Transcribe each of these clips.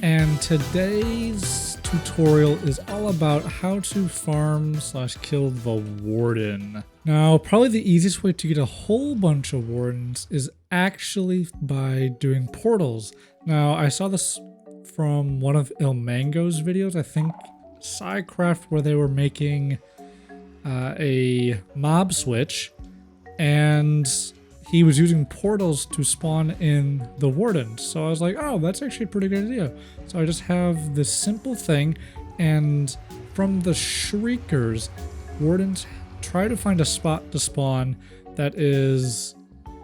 and today's tutorial is all about how to farm / kill the Warden. Now, probably the easiest way to get a whole bunch of Wardens is actually by doing portals. Now, I saw this from one of Il Mango's videos, I think Psycraft, where they were making a mob switch, and he was using portals to spawn in the Warden. So I was like, oh, that's actually a pretty good idea. So I just have this simple thing, and from the Shriekers, Wardens try to find a spot to spawn that is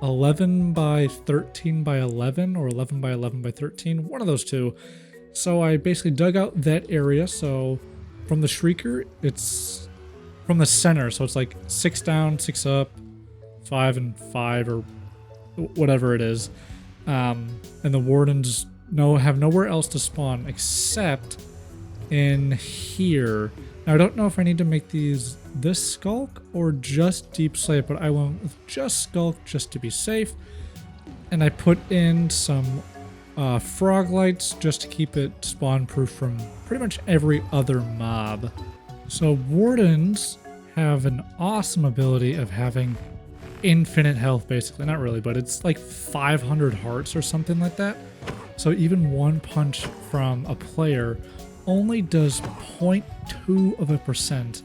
11 by 13 by 11 or 11 by 11 by 13, one of those two. So I basically dug out that area. So from the Shrieker, it's from the center. So it's like 6 down, 6 up, 5 and 5 or whatever it is. And the Wardens have nowhere else to spawn except in here. Now I don't know if I need to make these this sculk or just deep slate, but I went with just sculk just to be safe. And I put in some frog lights just to keep it spawn proof from pretty much every other mob. So Wardens have an awesome ability of having infinite health, basically. Not really, but it's like 500 hearts or something like that. So even one punch from a player only does 0.2%.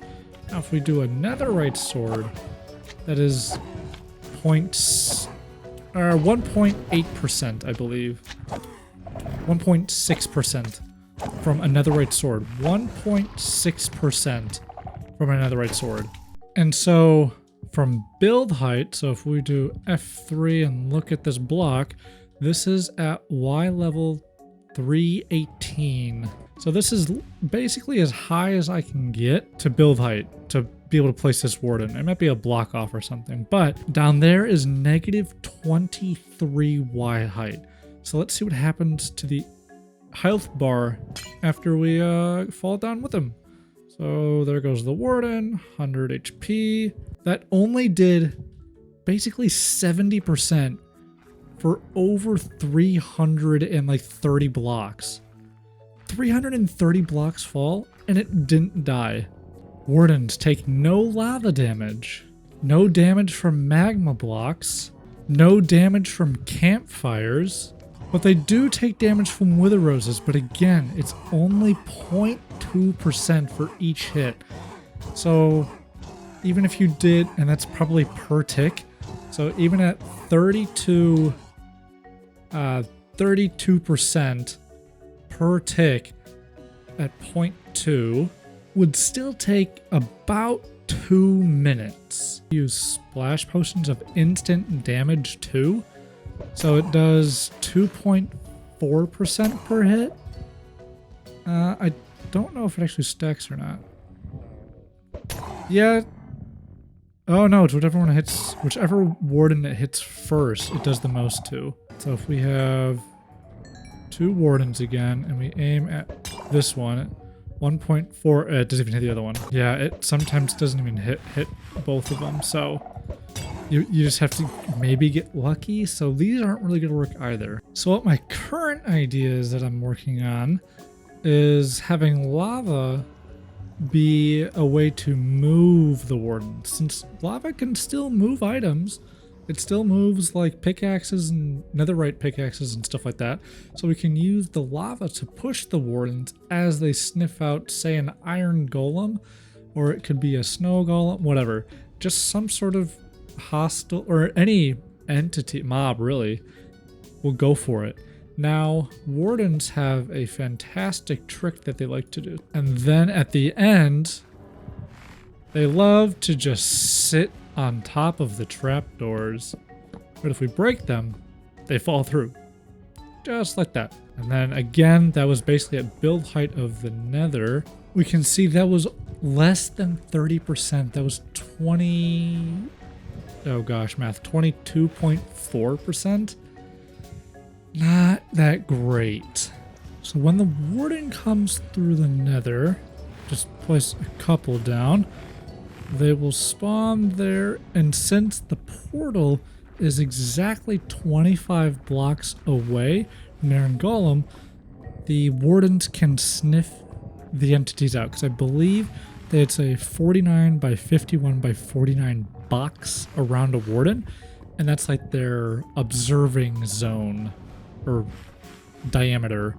Now if we do a netherite sword, that is 1.8%, I believe. 1.6% from a netherite sword. 1.6% from a netherite sword. And so from build height, so if we do F3 and look at this block, this is at Y level 318. So this is basically as high as I can get to build height to be able to place this Warden. It might be a block off or something, but down there is negative 23 Y height. So let's see what happens to the health bar after we fall down with him. So there goes the Warden, 100 HP. That only did basically 70% for over 330 blocks. 330 blocks fall, and it didn't die. Wardens take no lava damage, no damage from magma blocks, no damage from campfires, but they do take damage from wither roses, but again, it's only 0.2% for each hit. So even if you did, and that's probably per tick, so even at 32% per tick at 0.2 would still take about 2 minutes. Use splash potions of instant damage too. So it does 2.4% per hit. I don't know if it actually stacks or not. Yeah. Oh no, it's whichever Warden it hits first, it does the most to. So if we have 2 Wardens again, and we aim at this one, 1.4, it doesn't even hit the other one. Yeah, it sometimes doesn't even hit both of them, so you just have to maybe get lucky, so these aren't really going to work either. So what my current idea is that I'm working on is having lava be a way to move the Warden. Since lava can still move items, it still moves like pickaxes and netherite pickaxes and stuff like that. So we can use the lava to push the Wardens as they sniff out, say, an iron golem, or it could be a snow golem, whatever. Just some sort of hostile, or any entity, mob really, will go for it. Now, Wardens have a fantastic trick that they like to do. And then at the end, they love to just sit on top of the trapdoors. But if we break them, they fall through. Just like that. And then again, that was basically at build height of the nether. We can see that was less than 30%. That was 22.4%. Not that great. So when the Warden comes through the nether, just place a couple down. They will spawn there, and since the portal is exactly 25 blocks away from Iron Golem, the wardens can sniff the entities out, because I believe that it's a 49 by 51 by 49 box around a warden, and that's like their observing zone or diameter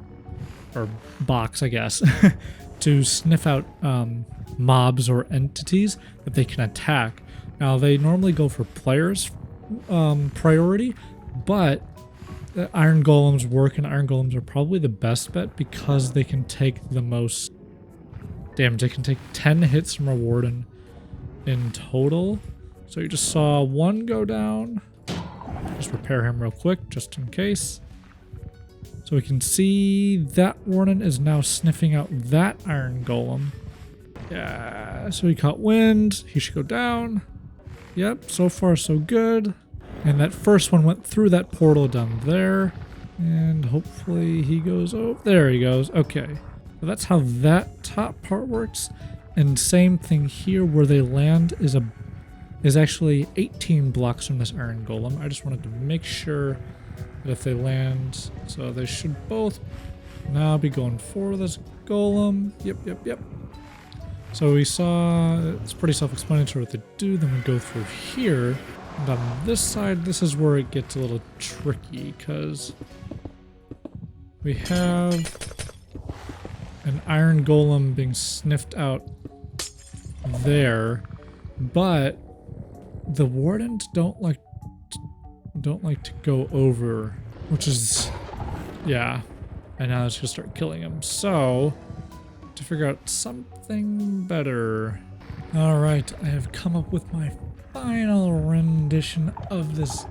or box, I guess, to sniff out mobs or entities that they can attack. Now, they normally go for players priority, but iron golems work, and iron golems are probably the best bet because they can take the most damage. They can take 10 hits from a warden in total. So you just saw one go down. Just repair him real quick, just in case. So we can see that warden is now sniffing out that iron golem. Yeah, so he caught wind. He should go down. Yep, so far so good. And that first one went through that portal down there. And hopefully he goes, oh, there he goes. Okay, so that's how that top part works. And same thing here, where they land is actually 18 blocks from this iron golem. I just wanted to make sure that if they land, so they should both now be going for this golem. Yep. So we saw, it's pretty self-explanatory what they do. Then we go through here. And on this side, this is where it gets a little tricky, because we have an iron golem being sniffed out there, but the wardens don't like to go over, which is, yeah, and now it's gonna start killing him. So to figure out something better, all right, I have come up with my final rendition of this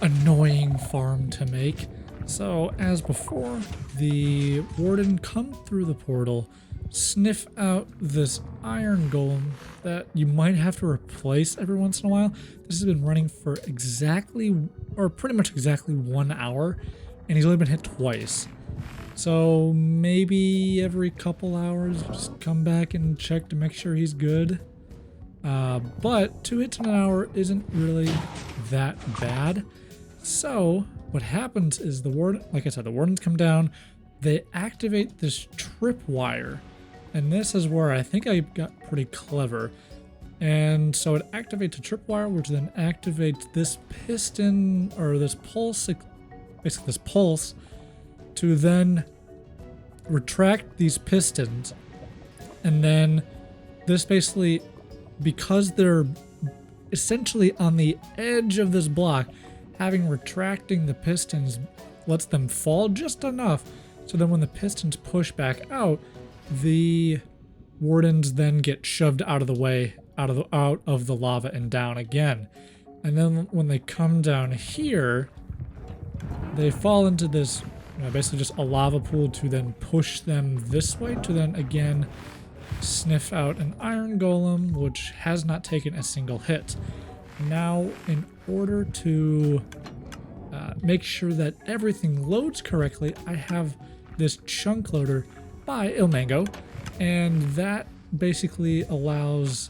annoying farm to make. So as before, the warden come through the portal, sniff out this iron golem that you might have to replace every once in a while. This has been running for exactly, or pretty much exactly 1 hour, and he's only been hit twice. So maybe every couple hours, just come back and check to make sure he's good. But 2 hits in an hour isn't really that bad. So what happens is the warden, like I said, the wardens come down, they activate this tripwire. And this is where I think I got pretty clever. And so it activates a tripwire, which then activates this piston, or this pulse, basically this pulse, to then retract these pistons. And then this basically, because they're essentially on the edge of this block, retracting the pistons lets them fall just enough. So then when the pistons push back out, the wardens then get shoved out of the way, out of the lava and down again. And then when they come down here, they fall into this, basically just a lava pool to then push them this way to then again sniff out an iron golem, which has not taken a single hit. Now, in order to make sure that everything loads correctly, I have this chunk loader by Ilmango, and that basically allows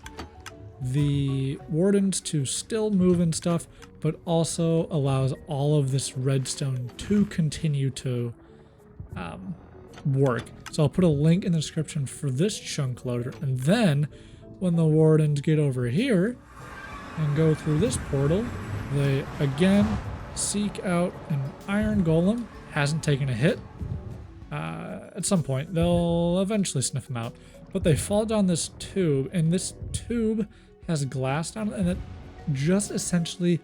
the wardens to still move and stuff, but also allows all of this redstone to continue to work. So I'll put a link in the description for this chunk loader, and then when the wardens get over here and go through this portal, they again seek out an iron golem. Hasn't taken a hit. At some point they'll eventually sniff them out, but they fall down this tube, and this tube has glass down it, and it just essentially,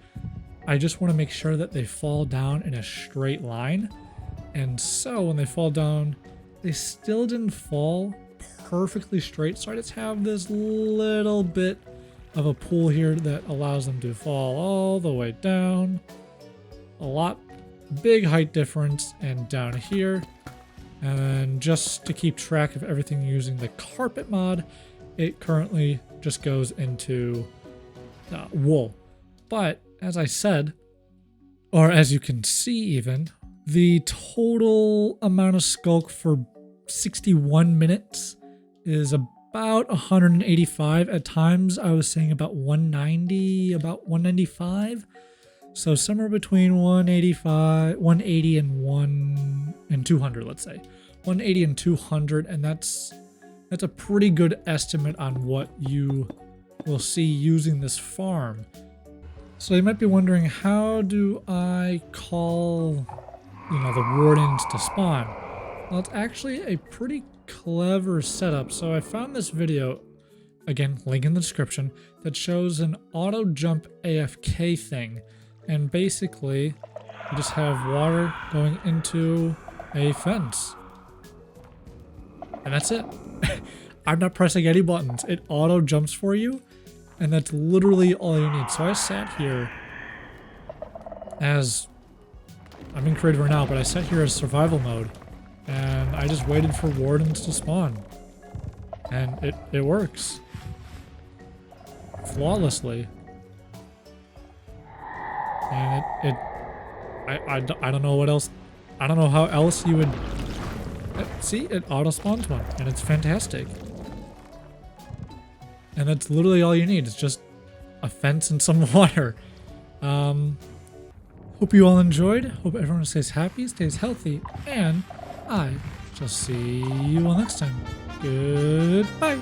I just want to make sure that they fall down in a straight line. And so when they fall down, they still didn't fall perfectly straight, so I just have this little bit of a pool here that allows them to fall all the way down. Big height difference, and down here. And then just to keep track of everything using the carpet mod, it currently just goes into wool. But as I said, or as you can see even, the total amount of sculk for 61 minutes is about 185. At times I was saying about 190, about 195. So somewhere between 180 and 200, let's say. 180 and 200, and that's a pretty good estimate on what you will see using this farm. So you might be wondering, how do I call, the wardens to spawn? Well, it's actually a pretty clever setup. So I found this video, again, link in the description, that shows an auto jump AFK thing. And basically, you just have water going into a fence. And that's it. I'm not pressing any buttons. It auto jumps for you. And that's literally all you need. So I sat here as, I'm in creative right now, but I sat here as survival mode. And I just waited for wardens to spawn. And it works. Flawlessly. And I don't know what else, I don't know how else you would, see, it auto spawns one, and it's fantastic. And that's literally all you need, it's just a fence and some water. Hope you all enjoyed, hope everyone stays happy, stays healthy, and I shall see you all next time. Goodbye!